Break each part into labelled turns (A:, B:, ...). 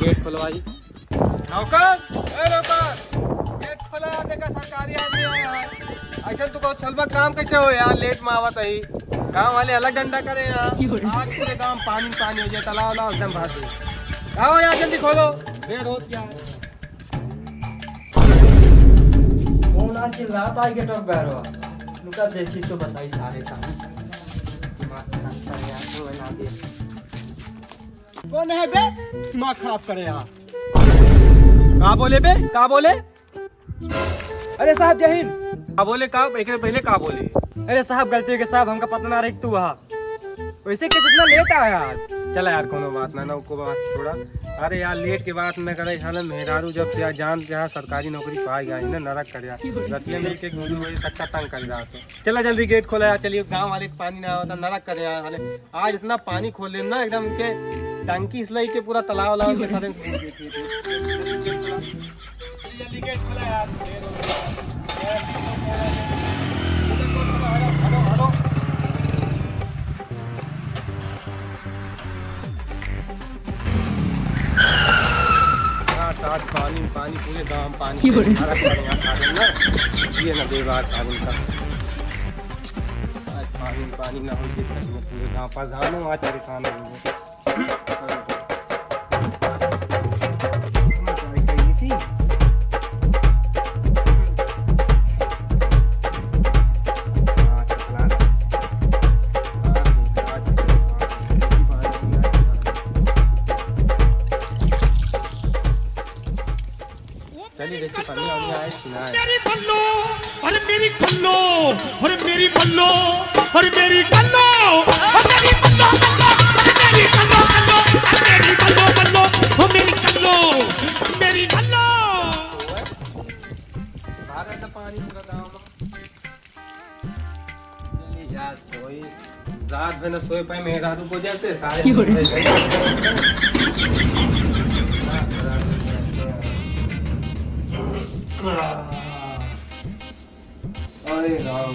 A: Gate खुलवाई। नौकर, ए नौकर, gate खोला देखा सरकारी आदमी आया है। ऐसा तो को छलबा काम कैसे हो यार, लेट में आवत है। गांव वाले अलग डंडा करे यार, आज पूरे गांव पानी पानी हो जाए, तालाब वालाब एकदम भर दे। आओ यार जल्दी खोलो, देर हो क्या है।
B: कौन आज रात आई गेट ऑफ बैरो लुका देखी तो बताई सारे काम दिमाग खराब करे यार तो बना दे।
A: कौन है बे, दिमाग खराब करे यार। का बोले बे, का बोले?
B: अरे साहब जय हिंद।
A: का बोले, का एक पहले का बोले?
B: अरे साहब गलती के साहब हमका पता ना रही तू वहाँ वैसे कितना लेट आया आज।
A: चला यार कोनो बात ना, को बात छोड़ा। अरे यार लेट के बात न करे हाल मेहरारू जब से जान जहाँ सरकारी नौकरी पाई गई ना नरक कर यार रतिया मिल के 2 बजे तक का तंग कर रहा था। चला जल्दी गेट खोला यार, चलिए गांव वाले को पानी ना होता नरक कर यार हाले। आज इतना पानी खोल ले ना एकदम के टंकी इसलिए के पूरा तालाब वालाब के साथ जल्दी गेट खोला यार। आज पानी पानी पूरे गांव में पानी ये ना दे बात साधन का। आज पानी पानी ना हो पूरे गांव पर धानो आज परेशान होंगे। चलिए देखिए पानी आए सुना है।
C: मेरी बल्लो और मेरी कल्लो और मेरी बल्लो और मेरी कल्लो और मेरी बल्लो और मेरी कल्लो कल्लो और मेरी बल्लो बल्लो और मेरी कल्लो मेरी बल्लो।
A: बाहर का पानी पूरा गांव में। चलिए यार सोई रात में न सोए पाए मेहरारू को जैसे सारे अरे राम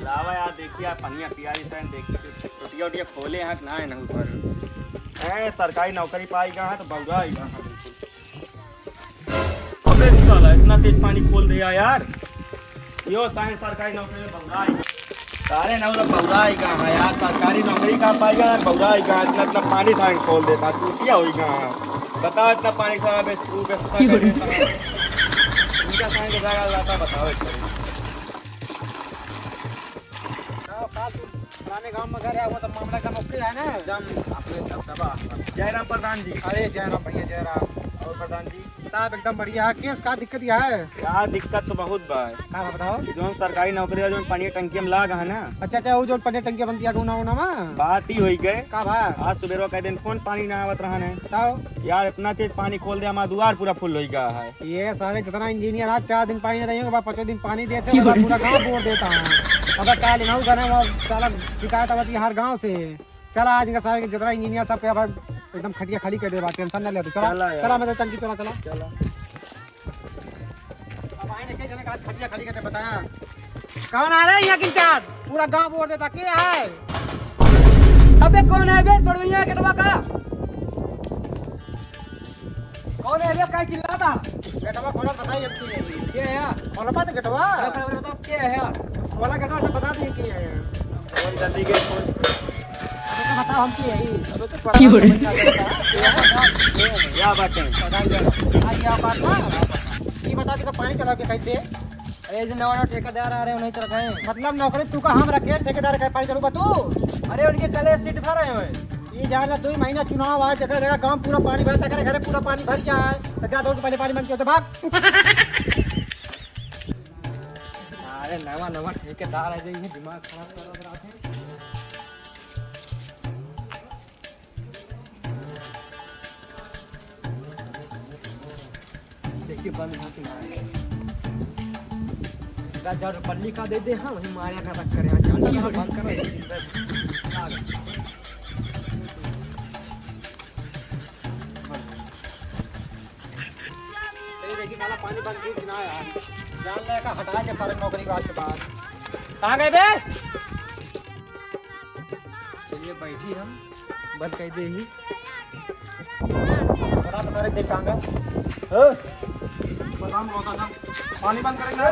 B: लावा यार देखिए आप पनिया पिया देता है देखिए टोटिया उटिया खोले हैं ना है ना ऊपर ऐ सरकारी नौकरी पाई गया है तो बउरा ही गया है बिल्कुल। अबे साला इतना तेज पानी खोल दिया यार यो साइन सरकारी नौकरी में बउरा ही सारे ना उधर बउरा ही गया है यार सरकारी नौकरी का पाई गया बउरा ही गया इतना इतना पानी साइन खोल देता तू क्या होई गया बता इतना पानी खा बे तू बे इनका साइन के जागा लाता बताओ
A: पुराने गांव में घर है वो तो मामला का मुख्य है ना जम अपने दबा।
B: जयराम प्रधान जी।
A: अरे जयराम भैया जयराम।
B: और प्रधान जी
A: साहब एकदम बढ़िया है। केस का दिक्कत यह है
B: यार दिक्कत तो बहुत बा
A: का बताओ।
B: जो सरकारी नौकरी है जो पानी टंकी में लाग है ना।
A: अच्छा अच्छा वो जो पने टंकी बनती है गुना गुना में
B: बात ही हुई गए
A: का भा
B: आज सुबह कह दिन कौन पानी ना आवत रहा है
A: बताओ।
B: यार इतना तेज पानी खोल दे हमारा द्वार पूरा फुल हो गया है।
A: ये सारे जितना इंजीनियर आज 4 दिन पानी रहेंगे बाद 5 दिन पानी देते हैं पूरा गांव बोर देता है। अगर क्या लेना होगा ना वो साला शिकायत आती है हर गांव से। चला आज इनका सारे जितना इंजीनियर सब पे एकदम खटिया खड़ी कर दे बात टेंशन ना ले। चला चला मैं टंकी चला चला चला अब आए ना के जने का खटिया खड़ी करके बताया कौन आ रहा है यहाँ इंचार्ज पूरा गांव बोर देता के है।
B: अबे कौन है बे तोड़िया गेटवा का
A: कौन है रे काय चिल्लाता गेटवा खोला बताइए अब
B: के है
A: खोला बात गेटवा
B: बताओ के है
A: खोला गेटवा से बता दिए कि है
B: कौन जल्दी के कौन
A: तो बताओ हम की है
B: अबे तो पढ़ा क्या बात है
A: आज क्या बात ना ये बता दे पानी चला के कैसे।
B: अरे जो नवा ठेकेदार आ रहे हैं उन्हें चल रहे हैं
A: मतलब नौकरी तू का हम रखे ठेकेदार का पानी चलूगा तू।
B: अरे उनके कले सीट भर रहे हैं
A: ये जाना 2 महीना चुनाव आए जगह जगह गांव पूरा पानी भरता करे घरे पूरा पानी भर गया है तो जा दौड़ पहले पानी बंद किया तो भाग।
B: अरे नवा नवा ठेकेदार है जो ये दिमाग खराब कर रहा है। देखिए बंद जड़ पल्ली का दे दे हाँ वही मारिया का रख कर यहाँ बंद करो
A: देखिए साला पानी बंद की ना यार जान लेगा हटा के सारे नौकरी के बाद कहाँ गए बे? चलिए बैठी हम बंद कर दे ही देख कहाँ गए?
B: बदाम लौटा था पानी बंद करेंगे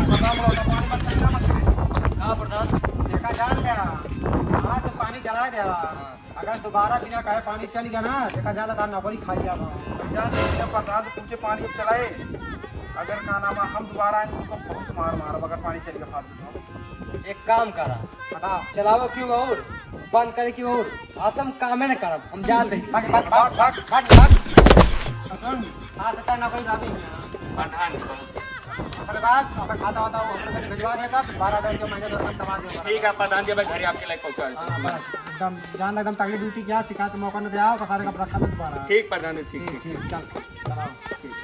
B: बदाम लौटा पानी बंद करेंगे
A: हाँ प्रधान देखा जान लिया हाँ तो पानी चला दिया अगर दोबारा बिना कहे पानी चल गया ना देखा जान लगा नौकरी खा लिया
B: प्रधान तो पूछे पानी अब चलाए अगर का नाम हम दोबारा आए तो उनको बहुत मार अगर पानी चल गया फालतू
A: एक काम करा बता चलावो क्यों और बंद करे क्यों और आसम काम है ना करब हम जाते भाग भाग भाग भाग भाग भाग सुन आज तक ना कोई जाती
B: प्रधान
A: अपने बाद अपने खाता होता वो अपने भिजवा देगा 12,000 के महीने 10 तमा देगा
B: ठीक है प्रधान जी मैं घर आपके लिए पहुंचा
A: हां बस एकदम जान एकदम तगड़ी ड्यूटी किया शिकायत मौका न दे आओ सारे का रखा मत दोबारा
B: ठीक प्रधान जी ठीक
A: ठीक चल चलाओ
B: ठीक